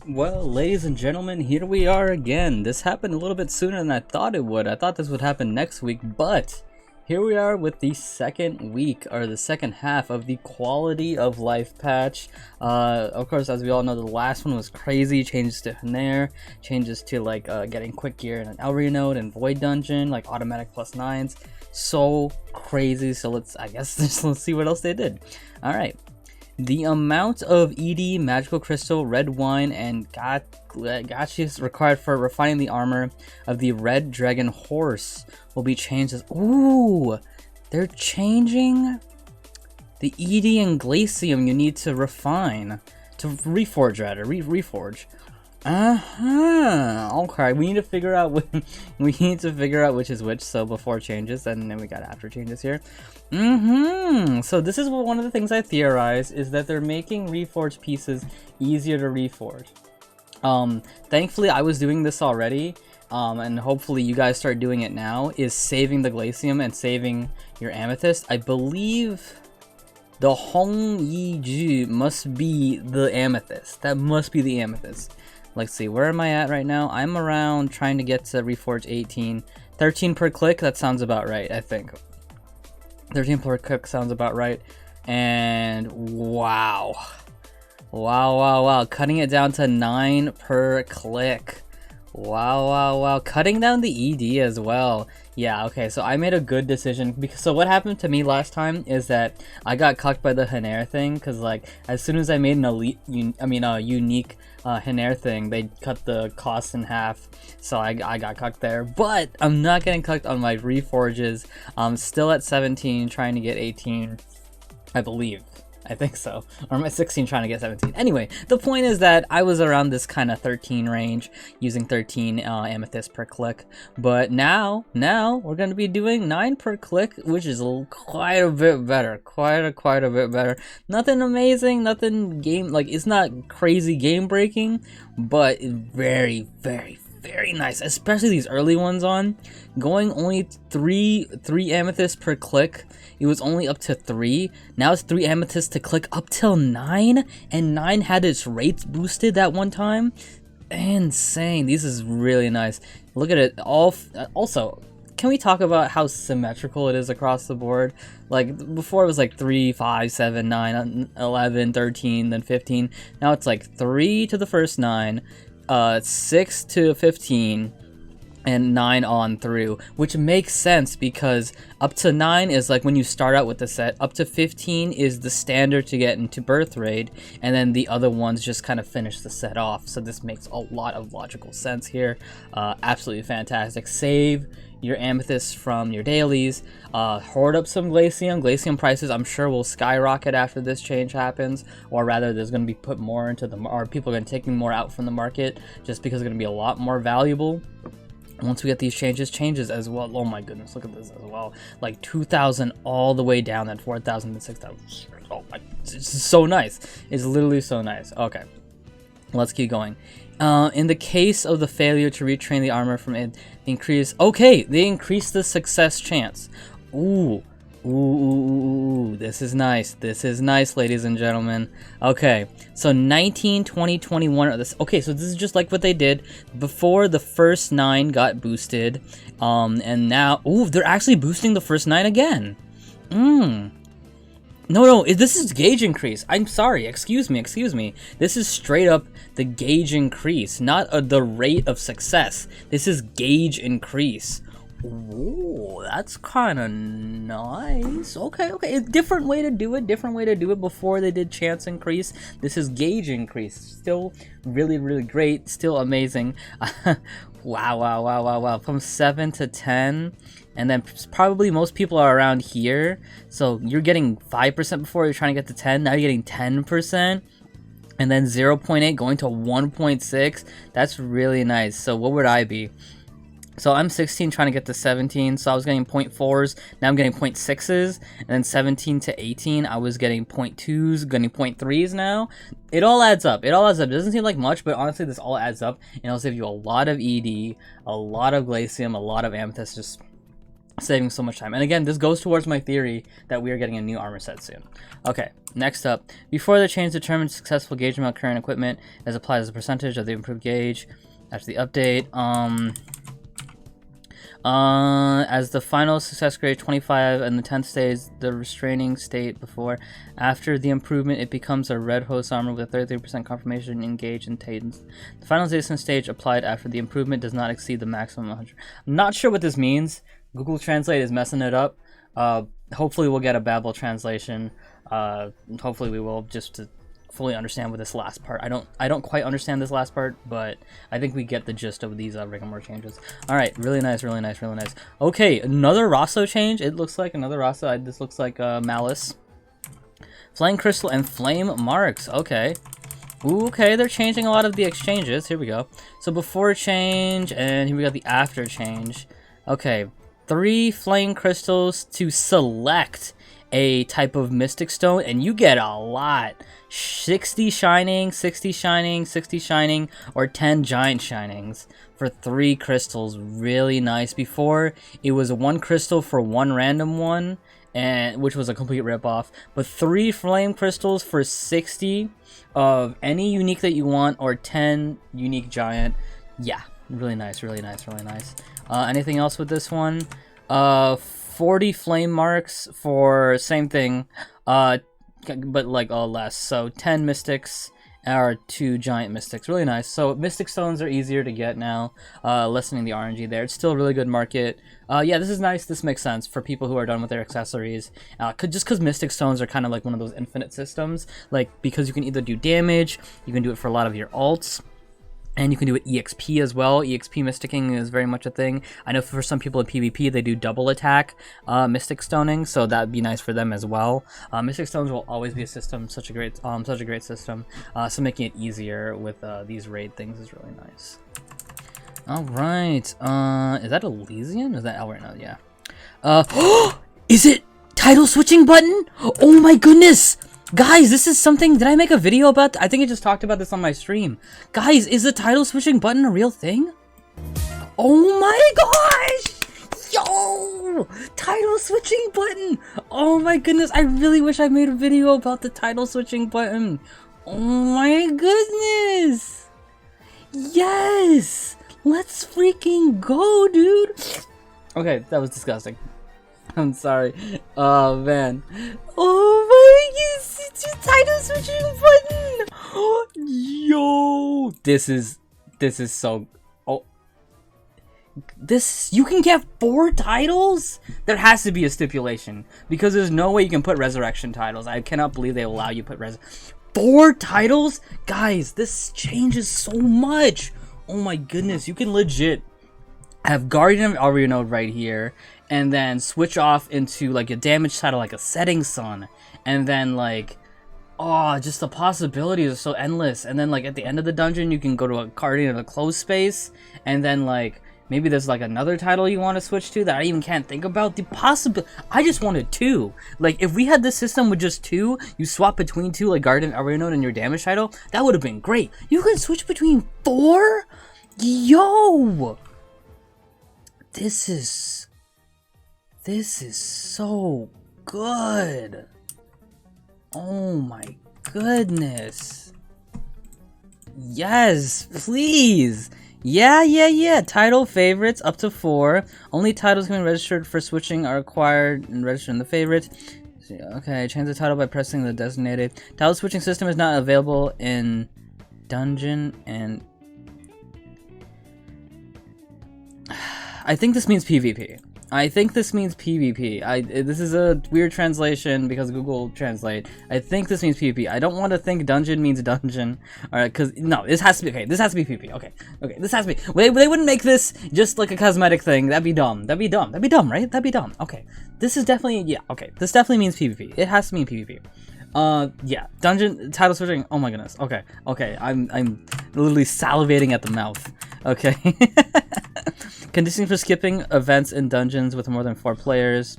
Well, ladies and gentlemen, here we are again. This happened a little bit sooner than I thought it would. I thought this would happen next week, but here we are with the second week, or the second half of the quality of life patch. Of course, as we all know, the last one was crazy. Changes to Haner, changes to like getting quick gear in an Elry node and Void Dungeon, like automatic +9s. So crazy. So let's see what else they did. All right. The amount of ED, Magical Crystal, Red Wine, and Gachis required for refining the armor of the Red Dragon Horse will be changed as... Ooh! They're changing the ED and Glacium you need to refine. To Reforge, rather. Reforge. Okay, we need to figure out which is which. So before changes, and then we got after changes here. So this is one of the things I theorize, is that they're making Reforge pieces easier to reforge. Thankfully I was doing this already, and hopefully you guys start doing it now, is saving the Glacium and saving your Amethyst. I believe the Hong Yi Ju must be the Amethyst. That must be the Amethyst. Let's see, where am I at right now? I'm around trying to get to Reforge 18. 13 per click, that sounds about right, I think. 13 per click sounds about right. And wow. Wow. Cutting it down to 9 per click. Wow. Cutting down the ED as well. Yeah, okay, so I made a good decision. So what happened to me last time is that I got cucked by the Haner thing, because like as soon as I made an unique Haner thing, they cut the cost in half. So I got cucked there. But I'm not getting cucked on my Reforges. I'm still at 17, trying to get 18, I believe. I think so. Or am I 16 trying to get 17? Anyway, the point is that I was around this kind of 13 range, using 13 amethyst per click. But now we're going to be doing 9 per click, which is quite a bit better. Quite a bit better. Nothing amazing, nothing it's not crazy game breaking, but very nice, especially these early ones on. Going only three amethysts per click. It was only up to 3. Now it's 3 amethysts to click up till 9, and 9 had its rates boosted that one time. Insane. This is really nice. Look at it. Also, can we talk about how symmetrical it is across the board? Like before it was like 3, 5, 7, 9, 11, 13, then 15. Now it's like 3 to the first 9, 6 to 15, and 9 on through, which makes sense because up to 9 is like when you start out with the set, up to 15 is the standard to get into birth raid, and then the other ones just kind of finish the set off. So this makes a lot of logical sense here. Absolutely fantastic. Save your amethysts from your dailies, hoard up some glacium prices I'm sure will skyrocket after this change happens, or rather there's going to be put more into or people are going to take more out from the market just because it's going to be a lot more valuable once we get these changes as well. Oh my goodness, look at this as well, like 2,000 all the way down, at 4,000 to 6,000. Oh my, it's so nice. It's literally so nice. Okay, let's keep going. In the case of the failure to retrain the armor from it, they increase the success chance. Ooh, this is nice. This is nice, ladies and gentlemen. Okay, so 19, 20, 21 are this. Okay, so this is just like what they did before the first 9 got boosted. And now, they're actually boosting the first 9 again. No, this is gauge increase. I'm sorry, excuse me. This is straight up the gauge increase, not the rate of success. This is gauge increase. Ooh, that's kind of nice. Okay. A different way to do it. Before they did chance increase. This is gauge increase. Still really great. Still amazing. Wow. From 7 to 10. And then probably most people are around here. So you're getting 5% before you're trying to get to 10. Now you're getting 10%. And then 0.8 going to 1.6. That's really nice. So what would I be? So I'm 16 trying to get to 17, so I was getting 0.4s, now I'm getting 0.6s, and then 17 to 18, I was getting 0.2s, getting 0.3s now. It all adds up. It doesn't seem like much, but honestly, this all adds up, and it'll save you a lot of ED, a lot of Glacium, a lot of Amethyst, just saving so much time. And again, this goes towards my theory that we are getting a new armor set soon. Okay, next up. Before the change determines successful gauge amount current equipment is applied as a percentage of the improved gauge after the update. As the final success grade 25 and the 10th stays the restraining state before. After the improvement, it becomes a red host armor with a 33% confirmation in gauge and cadence. The finalization stage applied after the improvement does not exceed the maximum 100. I'm not sure what this means. Google Translate is messing it up. Hopefully we'll get a Babel translation. Hopefully we will, just to fully understand with this last part. I don't quite understand this last part, but I think we get the gist of these Rigor changes. All right, really nice, really nice, really nice. Okay, another Rosso change. It looks like another Rosso. This looks like Malice, Flame Crystal, and Flame Marks. Okay. Ooh, okay, they're changing a lot of the exchanges. Here we go. So before change, and here we got the after change. Okay, 3 Flame Crystals to select a type of Mystic Stone, and you get a lot. 60 Shining, 60 Shining, 60 Shining, or 10 Giant Shinings for 3 crystals. Really nice. Before, it was 1 crystal for 1 random one, and which was a complete ripoff. But 3 Flame Crystals for 60 of any unique that you want, or 10 unique Giant. Yeah, really nice, really nice, really nice. Anything else with this one? 40 Flame Marks for same thing, but like less. So 10 Mystics or 2 Giant Mystics. Really nice. So Mystic Stones are easier to get now, lessening the RNG there. It's still a really good market. Yeah, this is nice. This makes sense for people who are done with their accessories. Just because Mystic Stones are kind of like one of those infinite systems, like because you can either do damage, you can do it for a lot of your alts, and you can do it EXP as well. EXP Mysticking is very much a thing. I know for some people in PvP, they do double attack Mystic Stoning, so that would be nice for them as well. Mystic Stones will always be a system, such a great system. So making it easier with these raid things is really nice. All right, is that Elysian? Is that Elward? No, yeah. Is it title switching button? Oh my goodness! Guys, this is something, did I make a video about? I think I just talked about this on my stream. Guys, is the title switching button a real thing? Oh my gosh! Yo! Title switching button! Oh my goodness, I really wish I made a video about the title switching button. Oh my goodness! Yes! Let's freaking go, dude! Okay, that was disgusting. I'm sorry. Oh man. Oh my goodness, it's a title switching button. Yo, this is so. Oh, this, you can get 4 titles. There has to be a stipulation because there's no way you can put resurrection titles. I cannot believe they allow you to put 4 titles, guys. This changes so much. Oh my goodness, you can legit have Guardian of Elword right here, and then switch off into like a damage title, like a Setting Sun, and then like, oh, just the possibilities are so endless. And then like at the end of the dungeon, you can go to a Guardian of a Closed Space, and then like maybe there's like another title you want to switch to that I even can't think about. The possibility, I just wanted 2. Like if we had this system with just 2, you swap between 2, like Guardian of Elword and your damage title, that would have been great. You can switch between 4? Yo! This is so good. Oh my goodness. Yes, please. Yeah. Title favorites up to 4. Only titles can be registered for switching are acquired and registered in the favorite. Okay, change the title by pressing the designated. Title switching system is not available in dungeon and I think this means PvP. This is a weird translation because Google Translate. I think this means PvP. I don't want to think dungeon means dungeon. Alright, because, no, this has to be, okay, this has to be PvP. Okay, this has to be. They wouldn't make this just like a cosmetic thing. That'd be dumb, right? That'd be dumb. Okay, this is definitely, yeah, okay. This definitely means PvP. It has to mean PvP. Yeah, dungeon title switching. Oh my goodness. Okay. I'm literally salivating at the mouth. Okay. Conditioning for skipping events in dungeons with more than 4 players.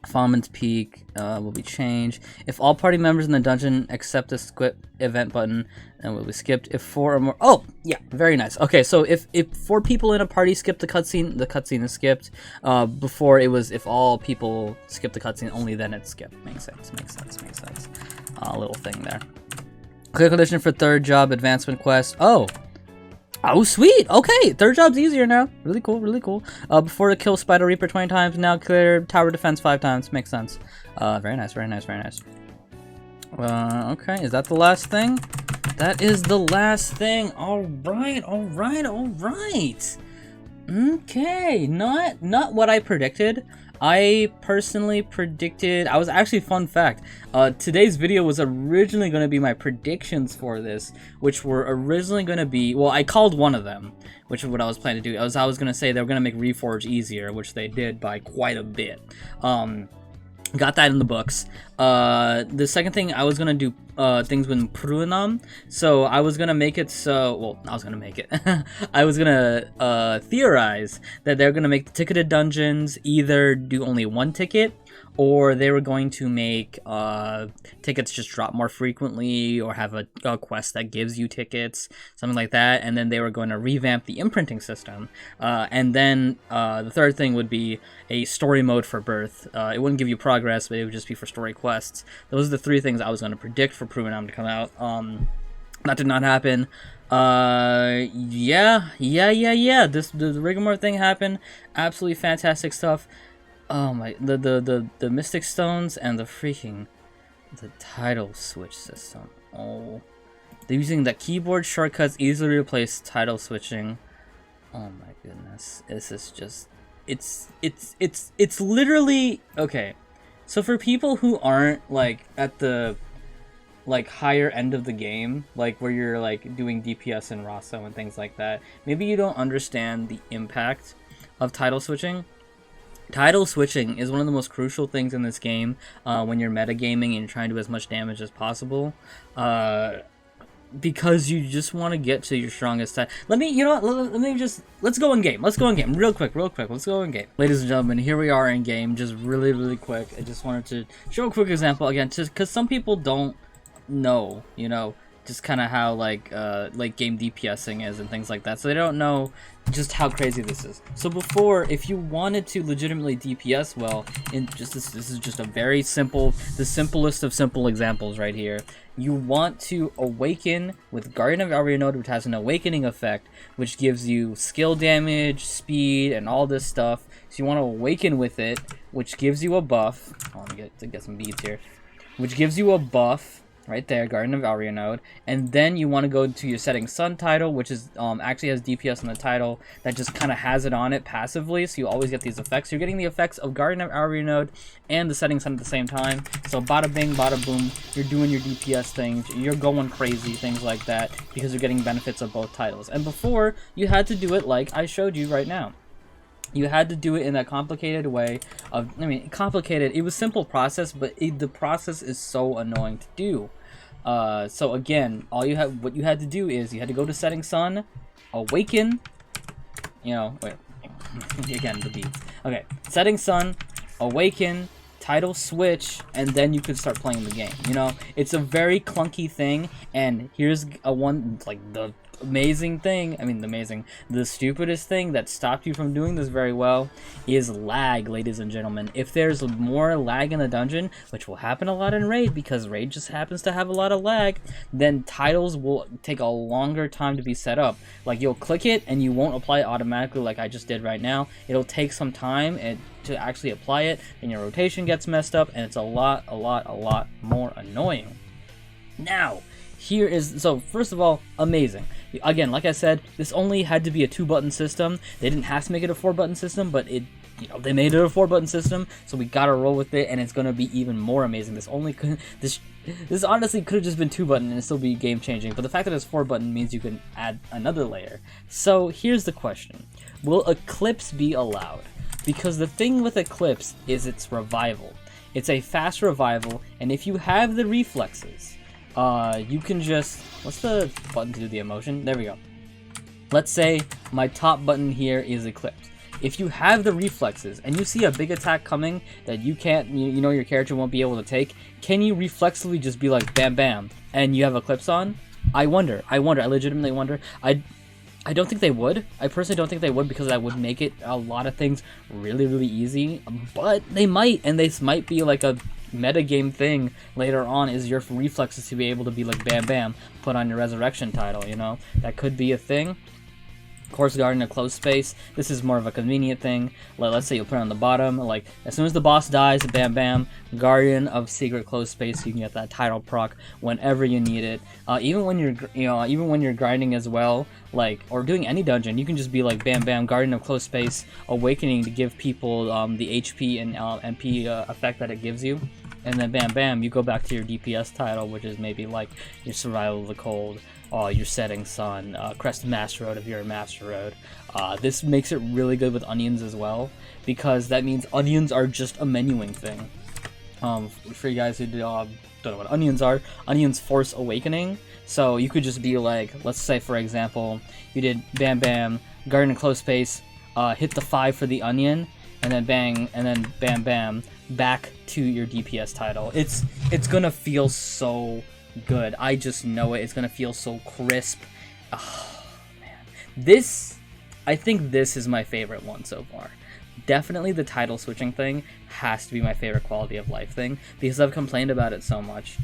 Fomin's Peak will be changed. If all party members in the dungeon accept the skip event button, then will be skipped. If 4 or more... Oh, yeah, very nice. Okay, so if 4 people in a party skip the cutscene is skipped. Before it was if all people skip the cutscene, only then it's skipped. Makes sense. A little thing there. Clear condition for 3rd job advancement quest. Oh, sweet! Okay, 3rd job's easier now. Really cool. Before to kill Spider Reaper 20 times, now clear tower defense 5 times. Makes sense. Very nice. Okay, is that the last thing? That is the last thing. Alright. Okay, not what I predicted. I personally predicted, fun fact, today's video was originally going to be my predictions for this, which were originally going to be, well, I called one of them, which is what I was planning to do. I was going to say they were going to make Reforge easier, which they did by quite a bit. Got that in the books. The second thing, I was gonna do things with Prunam, so I was gonna make it so, well, I was gonna make it. I was gonna theorize that they're gonna make the ticketed dungeons either do only 1 ticket, or they were going to make tickets just drop more frequently, or have a quest that gives you tickets, something like that. And then they were going to revamp the imprinting system. And then the third thing would be a story mode for Birth. It wouldn't give you progress, but it would just be for story quests. Those are the 3 things I was going to predict for Pruinam to come out. That did not happen. Yeah. The Rigmore thing happened. Absolutely fantastic stuff. Oh my, the Mystic Stones and the title switch system. Oh, they're using the keyboard shortcuts easily replace title switching. Oh my goodness, this is just, it's literally, okay. So for people who aren't like at the higher end of the game, like where you're like doing DPS and Rosso and things like that, maybe you don't understand the impact of title switching. Title switching is one of the most crucial things in this game when you're metagaming and you're trying to do as much damage as possible. Because you just want to get to your strongest title. Let's go in game. Real quick. Let's go in game. Ladies and gentlemen, here we are in game. Just really quick. I just wanted to show a quick example again, just because some people don't know, just kind of how like game DPSing is and things like that, so they don't know just how crazy this is. So before, if you wanted to legitimately DPS well, in just this is just a very simple, the simplest of simple examples right here. You want to awaken with Guardian of Arianode, which has an awakening effect, which gives you skill damage, speed, and all this stuff. So you want to awaken with it, which gives you a buff. Oh, let me get some beads here. Which gives you a buff. Right there, Guardian of Arianode, and then you want to go to your Setting Sun title, which is actually has DPS in the title that just kind of has it on it passively, so you always get these effects. You're getting the effects of Guardian of Arianode and the Setting Sun at the same time, so bada bing, bada boom, you're doing your DPS things, you're going crazy, things like that, because you're getting benefits of both titles. And before, you had to do it like I showed you right now. You had to do it in that complicated way of, complicated, it was simple process, but the process is so annoying to do. So again, what you had to do is, you had to go to Setting Sun, awaken, wait, again, the beats. Okay, Setting Sun, awaken, title switch, and then you could start playing the game, It's a very clunky thing, and here's the amazing thing, the stupidest thing that stopped you from doing this very well is lag, ladies and gentlemen. If there's more lag in the dungeon, which will happen a lot in Raid, because Raid just happens to have a lot of lag, then titles will take a longer time to be set up. Like, you'll click it, and you won't apply it automatically like I just did right now. It'll take some time to actually apply it, and your rotation gets messed up, and it's a lot more annoying. Now, so first of all, amazing. Again, like I said, this only had to be a 2-button system. They didn't have to make it a 4-button system, but they made it a 4-button system, so we gotta roll with it, and it's gonna be even more amazing. This honestly could have just been 2-button and it'd still be game changing, but the fact that it's 4-button means you can add another layer. So here's the question: will Eclipse be allowed? Because the thing with Eclipse is it's revival. It's a fast revival, and if you have the reflexes, you can just, what's the button to do the emotion? There we go. Let's say my top button here is Eclipse. if you have the reflexes and you see a big attack coming that you can't, you know your character won't be able to take, can you reflexively just be like bam bam and you have Eclipse on? I legitimately wonder. I don't think they would. I personally don't think they would, because that would make it a lot of things really, really easy. But they might, and this might be like a metagame thing later on, is your reflexes to be able to be like bam bam, put on your resurrection title, you know? That could be a thing. Of course, Guardian of Close Space, this is more of a convenient thing. Let's say you'll put it on the bottom, like as soon as the boss dies, bam bam, Guardian of Secret Close Space, you can get that title proc whenever you need it. Even when you're grinding as well, like, or doing any dungeon, you can just be like bam bam, Guardian of Close Space, Awakening, to give people the HP and MP effect that it gives you. And then bam bam, you go back to your DPS title, which is maybe like your Survival of the Cold, your Setting Sun, Crest Master Road if you're a Master Road. This makes it really good with onions as well, because that means onions are just a menuing thing. For you guys who don't know what onions are, onions force Awakening. So you could just be like, let's say for example, you did bam bam, Guardian of Close Space, hit the 5 for the onion, and then bang, and then bam bam, back to your DPS title. It's gonna feel so good. I just know it. It's gonna feel so crisp. Oh man, I think this is my favorite one so far. Definitely the title switching thing has to be my favorite quality of life thing, because I've complained about it so much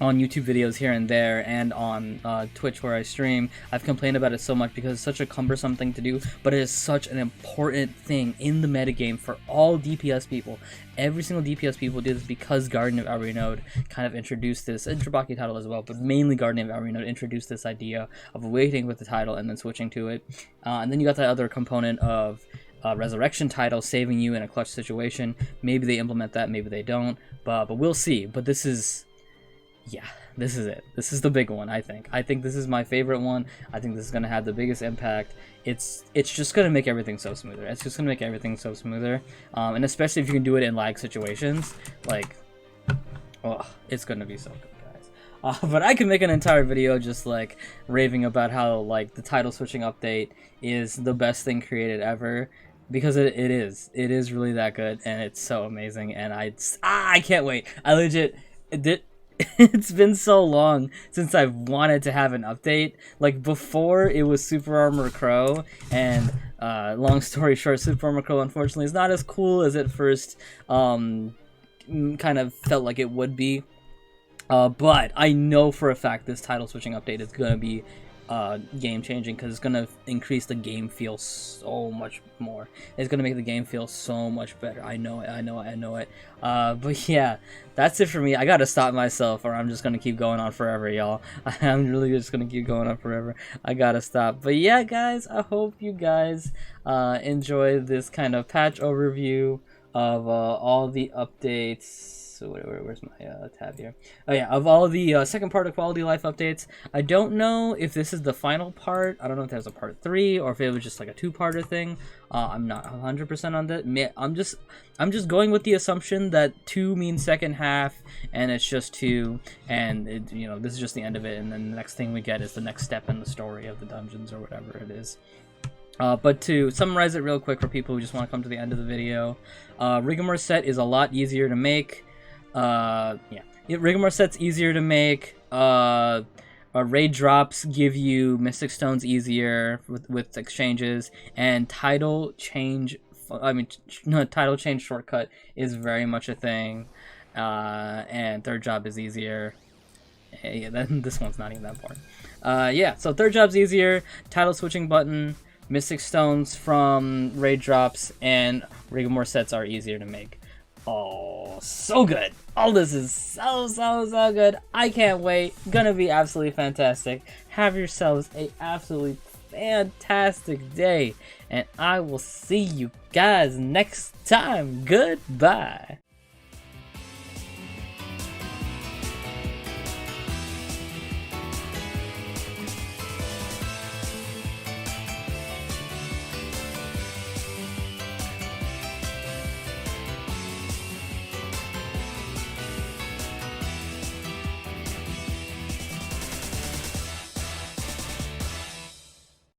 on YouTube videos here and there, and on Twitch where I stream. I've complained about it so much because it's such a cumbersome thing to do, but it is such an important thing in the metagame for all DPS people. Every single DPS people do this because Guardian of Every Node kind of introduced this, and Tribaki title as well, but mainly Guardian of Every Node introduced this idea of waiting with the title and then switching to it. And then you got that other component of resurrection title saving you in a clutch situation. Maybe they implement that, maybe they don't, but we'll see. But this is... yeah, this is it. This is the big one, I think. I think this is my favorite one. I think this is going to have the biggest impact. It's just going to make everything so smoother. It's just going to make everything so smoother. And especially if you can do it in lag situations, like, oh, it's going to be so good, guys. But I could make an entire video just, like, raving about how, like, the title switching update is the best thing created ever. Because it is. It is really that good, and it's so amazing, and I can't wait. I legit... it's been so long since I've wanted to have an update. Like, before, it was Super Armor Crow, and long story short, Super Armor Crow unfortunately is not as cool as it first kind of felt like it would be. But I know for a fact this title switching update is going to be game changing, because it's going to increase the game feel so much more. It's going to make the game feel so much better. I know it. But yeah, that's it for me. I gotta stop myself, or I'm just going to keep going on forever, y'all. I'm really just going to keep going on forever. I gotta stop. But yeah, guys, I hope you guys enjoy this kind of patch overview of all the updates. So where's my tab here? Oh yeah, of all the second part of quality of life updates. I don't know if this is the final part. I don't know if there's a part 3 or if it was just like a 2-parter thing. I'm not 100% on that. I'm just going with the assumption that 2 means second half, and it's just 2, and this is just the end of it, and then the next thing we get is the next step in the story of the dungeons or whatever it is. But to summarize it real quick for people who just want to come to the end of the video, Rigmor set is a lot easier to make. Rigmor set's easier to make. Raid drops give you Mystic Stones easier with exchanges, and title change shortcut is very much a thing. And third job is easier. Yeah, then this one's not even that part. Yeah, so third job's easier, title switching button, Mystic Stones from raid drops, and Rigmor sets are easier to make. Oh, so good. All this is so good. I can't wait. Gonna be absolutely fantastic. Have yourselves a absolutely fantastic day, and I will see you guys next time. Goodbye.